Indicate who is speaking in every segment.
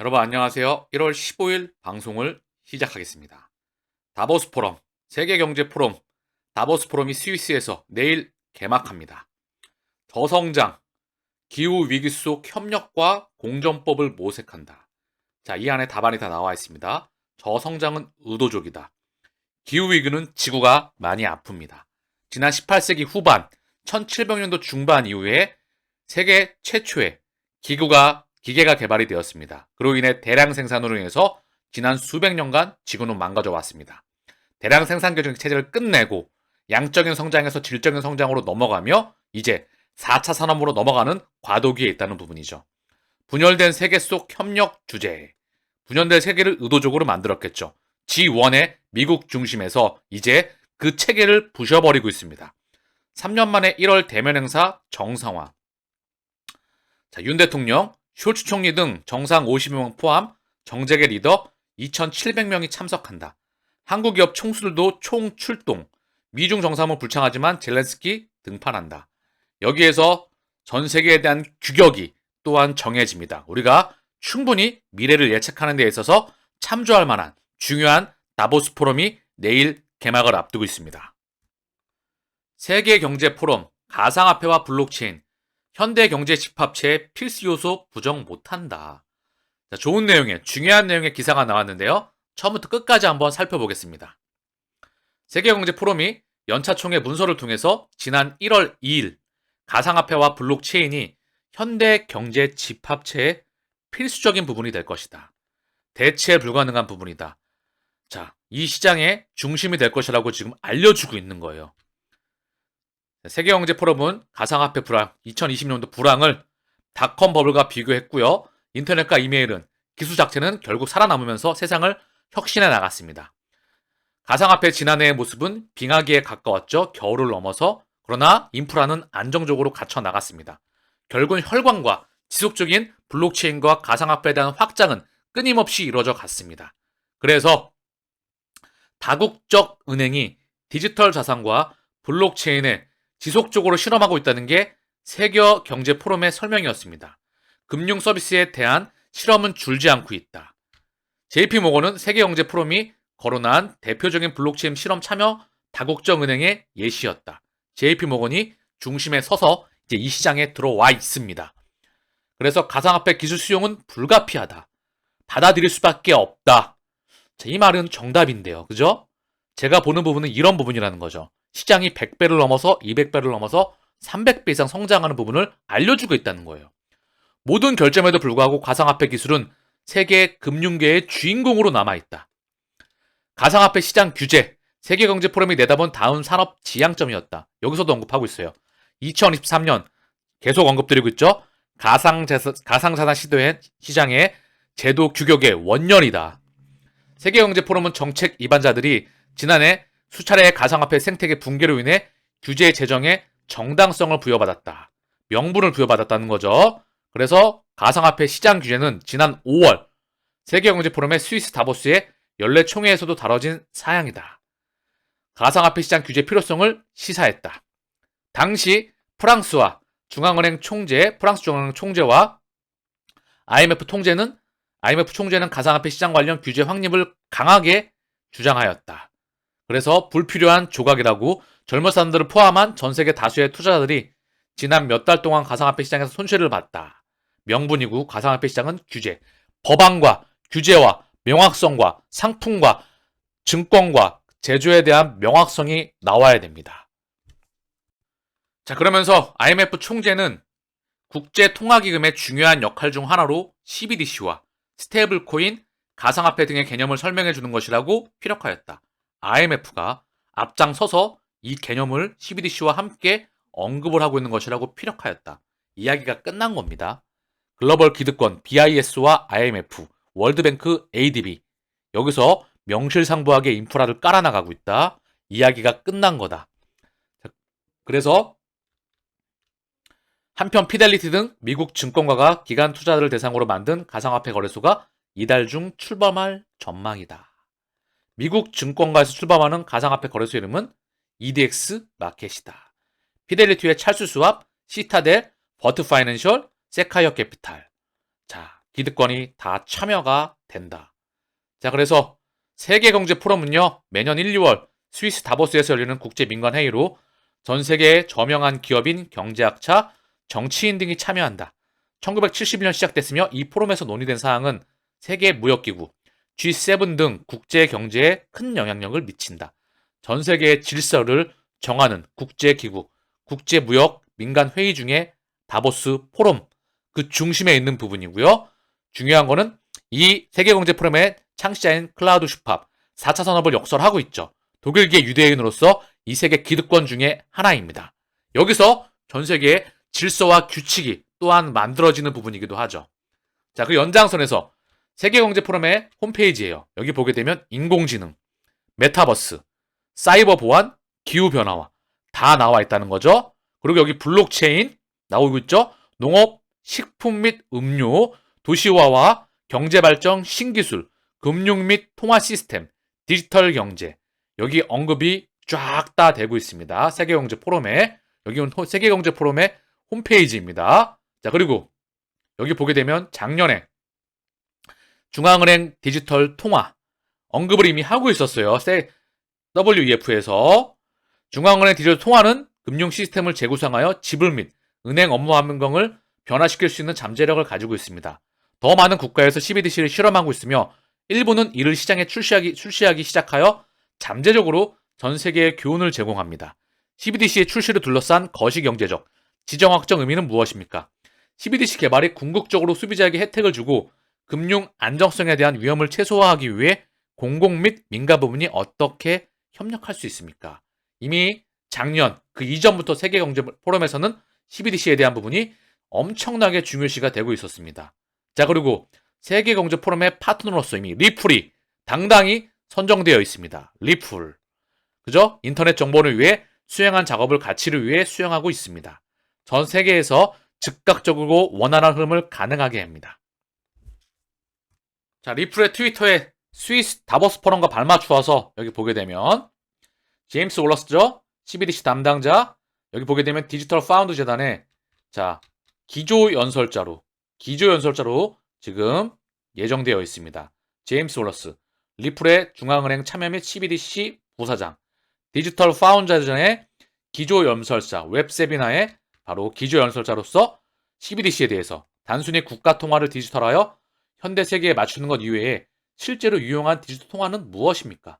Speaker 1: 여러분 안녕하세요. 1월 15일 방송을 시작하겠습니다. 다보스 포럼, 세계경제 포럼, 다보스 포럼이 스위스에서 내일 개막합니다. 저성장, 기후위기 속 협력과 공정법을 모색한다. 자, 이 안에 답안이 다 나와 있습니다. 저성장은 의도적이다. 기후위기는 지구가 많이 아픕니다. 지난 18세기 후반, 1700년도 중반 이후에 세계 최초의 기계가 개발이 되었습니다. 그로 인해 대량 생산으로 인해서 지난 수백 년간 지구는 망가져 왔습니다. 대량 생산 경쟁 체제를 끝내고 양적인 성장에서 질적인 성장으로 넘어가며 이제 4차 산업으로 넘어가는 과도기에 있다는 부분이죠. 분열된 세계 속 협력 주제. 분열된 세계를 의도적으로 만들었겠죠. G1의 미국 중심에서 이제 그 체계를 부셔버리고 있습니다. 3년 만에 1월 대면 행사 정상화. 자, 윤 대통령, 숄츠 총리 등 정상 50명 포함 정재계 리더 2,700명이 참석한다. 한국 기업 총수들도 총출동. 미중 정상은 불창하지만 젤렌스키 등판한다. 여기에서 전 세계에 대한 규격이 또한 정해집니다. 우리가 충분히 미래를 예측하는 데 있어서 참조할 만한 중요한 다보스 포럼이 내일 개막을 앞두고 있습니다. 세계 경제 포럼, 가상화폐와 블록체인, 현대 경제 집합체의 필수 요소 부정 못한다. 자, 좋은 내용의, 중요한 내용의 기사가 나왔는데요. 처음부터 끝까지 한번 살펴보겠습니다. 세계경제 포럼이 연차총회 문서를 통해서 지난 1월 2일 가상화폐와 블록체인이 현대 경제 집합체의 필수적인 부분이 될 것이다. 대체 불가능한 부분이다. 자, 이 시장의 중심이 될 것이라고 지금 알려주고 있는 거예요. 세계경제 포럼은 가상화폐 불황, 2020년도 불황을 닷컴 버블과 비교했고요. 인터넷과 이메일은 기술 자체는 결국 살아남으면서 세상을 혁신해 나갔습니다. 가상화폐 지난해의 모습은 빙하기에 가까웠죠. 겨울을 넘어서. 그러나 인프라는 안정적으로 갖춰 나갔습니다. 결국은 혈관과 지속적인 블록체인과 가상화폐에 대한 확장은 끊임없이 이루어져 갔습니다. 그래서 다국적 은행이 디지털 자산과 블록체인에 지속적으로 실험하고 있다는 게 세계경제 포럼의 설명이었습니다. 금융 서비스에 대한 실험은 줄지 않고 있다. JP모건은 세계경제 포럼이 거론한 대표적인 블록체인 실험 참여 다국적 은행의 예시였다. JP모건이 중심에 서서 이제 이 시장에 들어와 있습니다. 그래서 가상화폐 기술 수용은 불가피하다. 받아들일 수밖에 없다. 자, 이 말은 정답인데요. 그죠? 제가 보는 부분은 이런 부분이라는 거죠. 시장이 100배를 넘어서 200배를 넘어서 300배 이상 성장하는 부분을 알려주고 있다는 거예요. 모든 결점에도 불구하고 가상화폐 기술은 세계 금융계의 주인공으로 남아있다. 가상화폐 시장 규제, 세계경제 포럼이 내다본 다음 산업 지향점이었다. 여기서도 언급하고 있어요. 2023년 계속 언급드리고 있죠. 가상자산 시장의 제도 규격의 원년이다. 세계경제 포럼은 정책 입안자들이 지난해 수차례의 가상화폐 생태계 붕괴로 인해 규제 제정에 정당성을 부여받았다. 명분을 부여받았다는 거죠. 그래서 가상화폐 시장 규제는 지난 5월 세계경제 포럼의 스위스 다보스의 연례 총회에서도 다뤄진 사양이다. 가상화폐 시장 규제 필요성을 시사했다. 당시 프랑스 중앙은행 총재와 IMF 총재는 가상화폐 시장 관련 규제 확립을 강하게 주장하였다. 그래서 불필요한 조각이라고 젊은 사람들을 포함한 전 세계 다수의 투자자들이 지난 몇 달 동안 가상화폐 시장에서 손실을 봤다. 명분이고 가상화폐 시장은 규제, 법안과 규제와 명확성과 상품과 증권과 제조에 대한 명확성이 나와야 됩니다. 자, 그러면서 IMF 총재는 국제통화기금의 중요한 역할 중 하나로 CBDC와 스테이블 코인, 가상화폐 등의 개념을 설명해 주는 것이라고 피력하였다. IMF가 앞장서서 이 개념을 CBDC와 함께 언급을 하고 있는 것이라고 피력하였다. 이야기가 끝난 겁니다. 글로벌 기득권 BIS와 IMF, 월드뱅크 ADB 여기서 명실상부하게 인프라를 깔아나가고 있다. 이야기가 끝난 거다. 그래서 한편 피델리티 등 미국 증권가가 기관 투자자를 대상으로 만든 가상화폐 거래소가 이달 중 출범할 전망이다. 미국 증권가에서 출범하는 가상화폐 거래소 이름은 EDX 마켓이다. 피델리티의 찰스 수왑, 시타델, 버트 파이낸셜, 세카이어 캐피탈. 자, 기득권이 다 참여가 된다. 자, 그래서 세계경제 포럼은요, 매년 1, 2월 스위스 다보스에서 열리는 국제민간회의로 전 세계의 저명한 기업인, 경제학자, 정치인 등이 참여한다. 1971년 시작됐으며 이 포럼에서 논의된 사항은 세계무역기구, G7 등 국제경제에 큰 영향력을 미친다. 전 세계의 질서를 정하는 국제기구, 국제무역 민간회의 중에 다보스 포럼, 그 중심에 있는 부분이고요. 중요한 거는 이 세계경제 포럼의 창시자인 클라우드 슈팝, 4차 산업을 역설하고 있죠. 독일계 유대인으로서 이 세계 기득권 중에 하나입니다. 여기서 전 세계의 질서와 규칙이 또한 만들어지는 부분이기도 하죠. 자, 그 연장선에서 세계경제 포럼의 홈페이지예요. 여기 보게 되면 인공지능, 메타버스, 사이버 보안, 기후변화와 다 나와 있다는 거죠. 그리고 여기 블록체인 나오고 있죠. 농업, 식품 및 음료, 도시화와 경제발전 신기술, 금융 및 통화 시스템, 디지털 경제. 여기 언급이 쫙 다 되고 있습니다. 세계경제 포럼에. 여기는 세계경제 포럼의 홈페이지입니다. 자, 그리고 여기 보게 되면 작년에 중앙은행 디지털 통화 언급을 이미 하고 있었어요. WEF에서 중앙은행 디지털 통화는 금융 시스템을 재구성하여 지불 및 은행 업무 환경을 변화시킬 수 있는 잠재력을 가지고 있습니다. 더 많은 국가에서 CBDC를 실험하고 있으며 일부는 이를 시장에 출시하기 시작하여 잠재적으로 전 세계에 교훈을 제공합니다. CBDC의 출시를 둘러싼 거시경제적, 지정학적 의미는 무엇입니까? CBDC 개발이 궁극적으로 소비자에게 혜택을 주고 금융 안정성에 대한 위험을 최소화하기 위해 공공 및 민간 부문이 어떻게 협력할 수 있습니까? 이미 작년 그 이전부터 세계경제 포럼에서는 CBDC에 대한 부분이 엄청나게 중요시가 되고 있었습니다. 자, 그리고 세계경제 포럼의 파트너로서 이미 리플이 당당히 선정되어 있습니다. 리플. 그죠? 인터넷 정보를 위해 수행한 작업을 가치를 위해 수행하고 있습니다. 전 세계에서 즉각적으로 원활한 흐름을 가능하게 합니다. 자, 리플의 트위터에 스위스 다보스 포럼과 발맞추어서 여기 보게 되면 제임스 월러스죠? CBDC 담당자. 여기 보게 되면 디지털 파운드 재단에 자, 기조연설자로 지금 예정되어 있습니다. 제임스 월러스, 리플의 중앙은행 참여 및 CBDC 부사장, 디지털 파운드 재단의 기조연설자, 웹세미나에 바로 기조연설자로서 CBDC에 대해서 단순히 국가통화를 디지털하여 현대 세계에 맞추는 것 이외에 실제로 유용한 디지털 통화는 무엇입니까?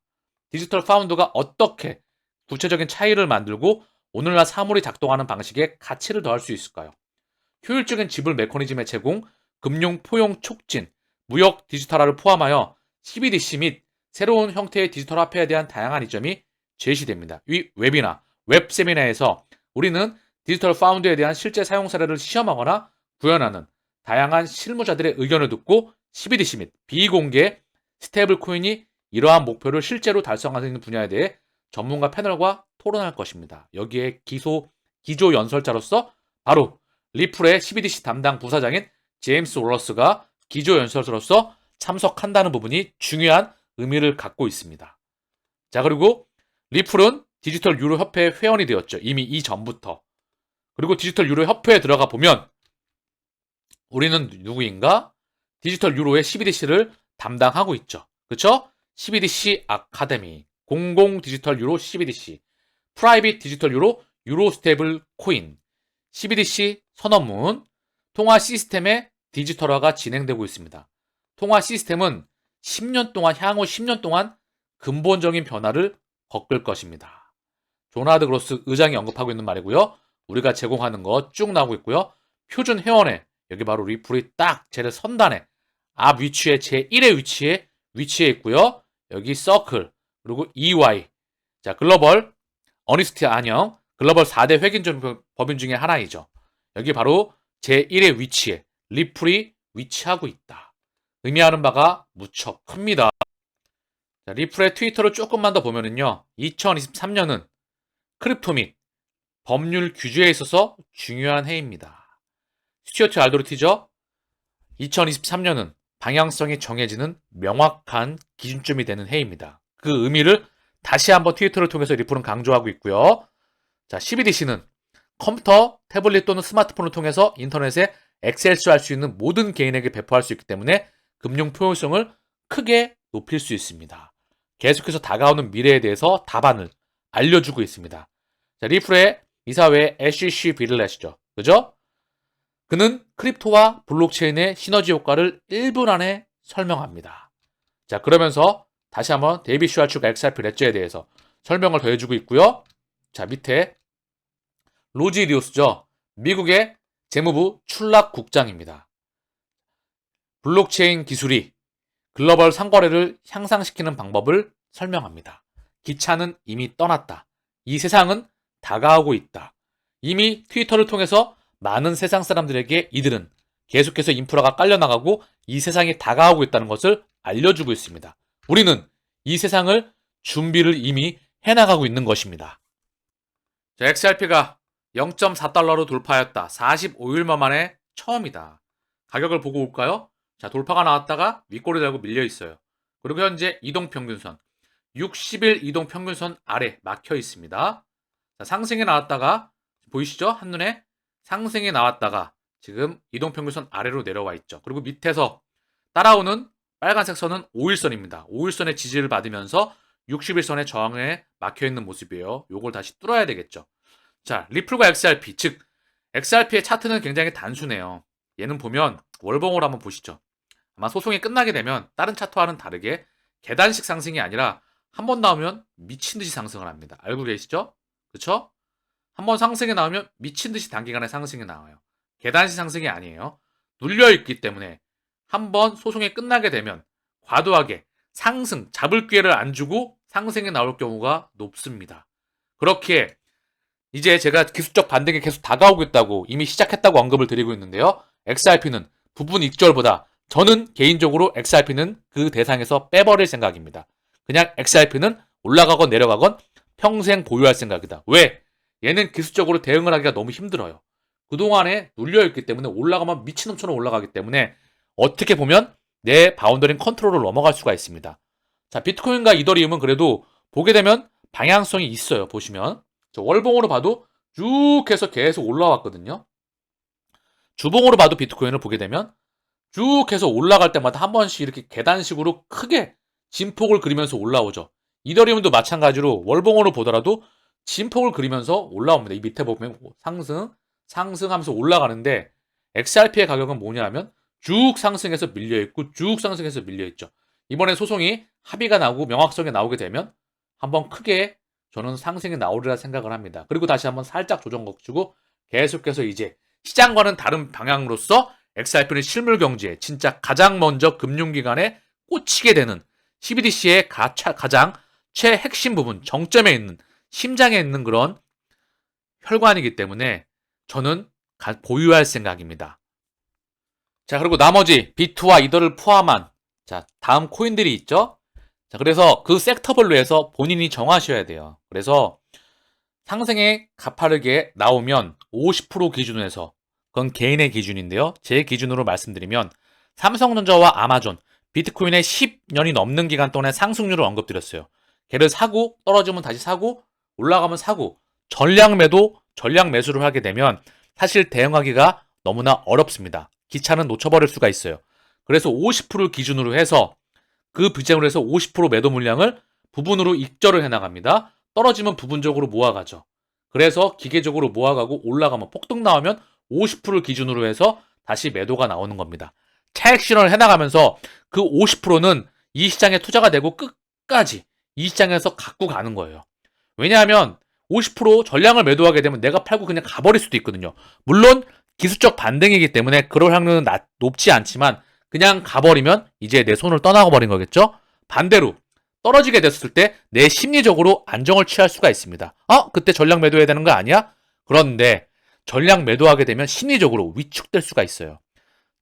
Speaker 1: 디지털 파운드가 어떻게 구체적인 차이를 만들고 오늘날 사물이 작동하는 방식에 가치를 더할 수 있을까요? 효율적인 지불 메커니즘의 제공, 금융 포용 촉진, 무역 디지털화를 포함하여 CBDC 및 새로운 형태의 디지털 화폐에 대한 다양한 이점이 제시됩니다. 이 웹이나 웹 세미나에서 우리는 디지털 파운드에 대한 실제 사용 사례를 시험하거나 구현하는 다양한 실무자들의 의견을 듣고 CBDC 및 비공개 스테이블 코인이 이러한 목표를 실제로 달성하는 분야에 대해 전문가 패널과 토론할 것입니다. 여기에 기조 연설자로서 바로 리플의 CBDC 담당 부사장인 제임스 월러스가 기조 연설자로서 참석한다는 부분이 중요한 의미를 갖고 있습니다. 자, 그리고 리플은 디지털 유로 협회의 회원이 되었죠. 이미 이전부터. 그리고 디지털 유로 협회에 들어가 보면 우리는 누구인가? 디지털 유로의 CBDC를 담당하고 있죠. 그렇죠? CBDC 아카데미, 공공 디지털 유로 CBDC, 프라이빗 디지털 유로, 유로 스테이블 코인, CBDC 선언문, 통화 시스템의 디지털화가 진행되고 있습니다. 통화 시스템은 10년 동안, 향후 10년 동안 근본적인 변화를 겪을 것입니다. 조나드 그로스 의장이 언급하고 있는 말이고요. 우리가 제공하는 거 쭉 나오고 있고요. 표준 회원에 여기 바로 리플이 딱 제일 선단에 앞 위치에 제1의 위치에 있고요. 여기 서클 그리고 EY 자 글로벌 어니스트 안녕 글로벌 4대 회계 법인 중에 하나이죠. 여기 바로 제1의 위치에 리플이 위치하고 있다. 의미하는 바가 무척 큽니다. 자, 리플의 트위터를 조금만 더 보면은요. 2023년은 크립토 및 법률 규제에 있어서 중요한 해입니다. 스튜어트 알도리티죠. 2023년은 방향성이 정해지는 명확한 기준점이 되는 해입니다. 그 의미를 다시 한번 트위터를 통해서 리플은 강조하고 있고요. 자, CBDC는 컴퓨터, 태블릿 또는 스마트폰을 통해서 인터넷에 액세스할 수 있는 모든 개인에게 배포할 수 있기 때문에 금융 포용성을 크게 높일 수 있습니다. 계속해서 다가오는 미래에 대해서 답안을 알려주고 있습니다. 자, 리플의 이사회 애쉬 비를렛이죠. 그죠? 그는 크립토와 블록체인의 시너지 효과를 1분 안에 설명합니다. 자, 그러면서 다시 한번 데이빗 슈왈츠가 XRP 레저에 대해서 설명을 더해주고 있고요. 자, 밑에 로지 리오스죠. 미국의 재무부 출납국장입니다. 블록체인 기술이 글로벌 상거래를 향상시키는 방법을 설명합니다. 기차는 이미 떠났다. 이 세상은 다가오고 있다. 이미 트위터를 통해서 많은 세상 사람들에게 이들은 계속해서 인프라가 깔려나가고 이 세상이 다가오고 있다는 것을 알려주고 있습니다. 우리는 이 세상을 준비를 이미 해나가고 있는 것입니다. 자, XRP가 0.4달러로 돌파했다. 45일 만에 처음이다. 가격을 보고 올까요? 자, 돌파가 나왔다가 윗꼬리 달고 밀려 있어요. 그리고 현재 이동평균선 60일 이동평균선 아래 막혀 있습니다. 자, 상승이 나왔다가 보이시죠? 한눈에 상승이 나왔다가 지금 이동평균선 아래로 내려와 있죠. 그리고 밑에서 따라오는 빨간색 선은 5일선입니다. 5일선의 지지를 받으면서 60일선의 저항에 막혀 있는 모습이에요. 요걸 다시 뚫어야 되겠죠. 자, 리플과 XRP, 즉 XRP의 차트는 굉장히 단순해요. 얘는 보면 월봉으로 한번 보시죠. 아마 소송이 끝나게 되면 다른 차트와는 다르게 계단식 상승이 아니라 한 번 나오면 미친 듯이 상승을 합니다. 알고 계시죠? 그쵸? 한 번 상승이 나오면 미친 듯이 단기간에 상승이 나와요. 계단식 상승이 아니에요. 눌려있기 때문에 한 번 소송이 끝나게 되면 과도하게 상승, 잡을 기회를 안 주고 상승이 나올 경우가 높습니다. 그렇기에 이제 제가 기술적 반등이 계속 다가오고 있다고 이미 시작했다고 언급을 드리고 있는데요. XRP는 부분 익절보다 저는 개인적으로 XRP는 그 대상에서 빼버릴 생각입니다. 그냥 XRP는 올라가건 내려가건 평생 보유할 생각이다. 왜? 얘는 기술적으로 대응을 하기가 너무 힘들어요. 그동안에 눌려있기 때문에 올라가면 미친놈처럼 올라가기 때문에 어떻게 보면 내 바운더링 컨트롤을 넘어갈 수가 있습니다. 자, 비트코인과 이더리움은 그래도 보게 되면 방향성이 있어요. 보시면 저 월봉으로 봐도 쭉 해서 계속 올라왔거든요. 주봉으로 봐도 비트코인을 보게 되면 쭉 해서 올라갈 때마다 한 번씩 이렇게 계단식으로 크게 진폭을 그리면서 올라오죠. 이더리움도 마찬가지로 월봉으로 보더라도 진폭을 그리면서 올라옵니다. 이 밑에 보면 상승하면서 올라가는데 XRP의 가격은 뭐냐면 쭉 상승해서 밀려있고 쭉 상승해서 밀려있죠. 이번에 소송이 합의가 나고 명확성이 나오게 되면 한번 크게 저는 상승이 나오리라 생각을 합니다. 그리고 다시 한번 살짝 조정 거치고 계속해서 이제 시장과는 다른 방향으로서 XRP는 실물 경제에 진짜 가장 먼저 금융기관에 꽂히게 되는 CBDC의 가장 최핵심 부분, 정점에 있는 심장에 있는 그런 혈관이기 때문에 저는 보유할 생각입니다. 자, 그리고 나머지 비트와 이더를 포함한 자, 다음 코인들이 있죠. 자, 그래서 그 섹터별로 해서 본인이 정하셔야 돼요. 그래서 상승이 가파르게 나오면 50% 기준으로 해서 그건 개인의 기준인데요. 제 기준으로 말씀드리면 삼성전자와 아마존, 비트코인의 10년이 넘는 기간 동안의 상승률을 언급드렸어요. 걔를 사고 떨어지면 다시 사고 올라가면 사고 전량 매도, 전량 매수를 하게 되면 사실 대응하기가 너무나 어렵습니다. 기차는 놓쳐버릴 수가 있어요. 그래서 50%를 기준으로 해서 그 비중으로 해서 50% 매도 물량을 부분으로 익절을 해나갑니다. 떨어지면 부분적으로 모아가죠. 그래서 기계적으로 모아가고 올라가면 폭등 나오면 50%를 기준으로 해서 다시 매도가 나오는 겁니다. 차익 실현을 해나가면서 그 50%는 이 시장에 투자가 되고 끝까지 이 시장에서 갖고 가는 거예요. 왜냐하면 50% 전량을 매도하게 되면 내가 팔고 그냥 가버릴 수도 있거든요. 물론 기술적 반등이기 때문에 그럴 확률은 높지 않지만 그냥 가버리면 이제 내 손을 떠나고 버린 거겠죠? 반대로 떨어지게 됐을 때 내 심리적으로 안정을 취할 수가 있습니다. 그때 전량 매도해야 되는 거 아니야? 그런데 전량 매도하게 되면 심리적으로 위축될 수가 있어요.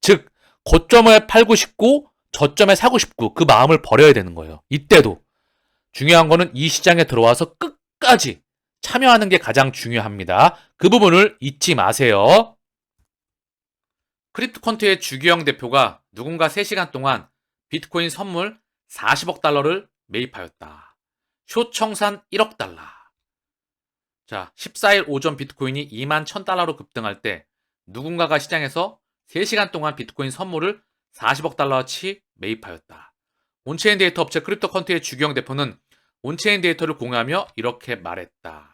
Speaker 1: 즉 고점에 팔고 싶고 저점에 사고 싶고 그 마음을 버려야 되는 거예요. 이때도 중요한 거는 이 시장에 들어와서 끝까지 참여하는 게 가장 중요합니다. 그 부분을 잊지 마세요. 크립토컨트의 주기영 대표가 누군가 3시간 동안 비트코인 선물 40억 달러를 매입하였다. 숏 청산 1억 달러. 자, 14일 오전 비트코인이 2만 1000달러로 급등할 때 누군가가 시장에서 3시간 동안 비트코인 선물을 40억 달러어치 매입하였다. 온체인 데이터 업체 크립토컨트의 주경 대표는 온체인 데이터를 공유하며 이렇게 말했다.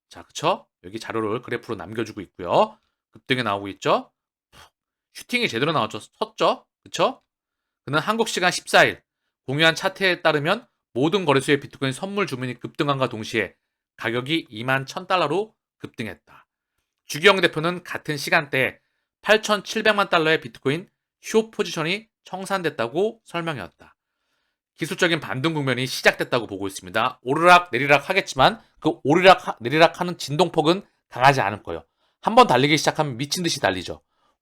Speaker 1: 자, 그쵸? 여기 자료를 그래프로 남겨주고 있고요. 급등이 나오고 있죠? 슈팅이 제대로 나왔죠? 섰죠? 그쵸? 그는 한국 시간 14일 공유한 차트에 따르면 모든 거래소의 비트코인 선물 주문이 급등함과 동시에 가격이 2만 1,000달러로 급등했다. 주기영 대표는 같은 시간대에 8,700만 달러의 비트코인 숏 포지션이 청산됐다고 설명했다. 기술적인 반등 국면이 시작됐다고 보고 있습니다. 오르락 내리락 하겠지만 그 오르락 내리락 하는 진동폭은 강하지 않을 거예요. 한번 달리기 시작하면 미친 듯이 달리죠.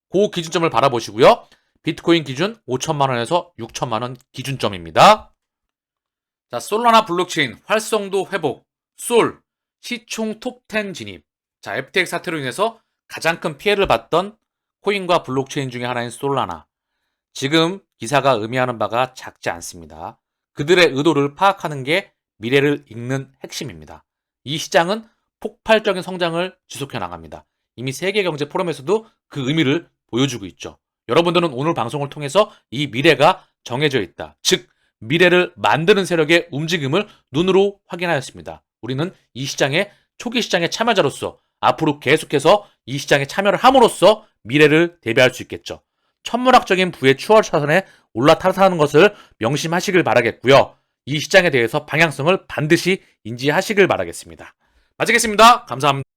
Speaker 1: 그 기준점을 바라보시고요. 비트코인 기준 5천만 원에서 6천만 원 기준점입니다. 자, 솔라나 블록체인 활성도 회복, 솔 시총 톱10 진입. 자, FTX 사태로 인해서 가장 큰 피해를 봤던 코인과 블록체인 중에 하나인 솔라나. 지금 기사가 의미하는 바가 작지 않습니다. 그들의 의도를 파악하는 게 미래를 읽는 핵심입니다. 이 시장은 폭발적인 성장을 지속해 나갑니다. 이미 세계경제 포럼에서도 그 의미를 보여주고 있죠. 여러분들은 오늘 방송을 통해서 이 미래가 정해져 있다. 즉, 미래를 만드는 세력의 움직임을 눈으로 확인하였습니다. 우리는 이 시장의 초기 시장의 참여자로서 앞으로 계속해서 이 시장에 참여를 함으로써 미래를 대비할 수 있겠죠. 천문학적인 부의 추월 차선에 올라타는 것을 명심하시길 바라겠고요. 이 시장에 대해서 방향성을 반드시 인지하시길 바라겠습니다. 마치겠습니다. 감사합니다.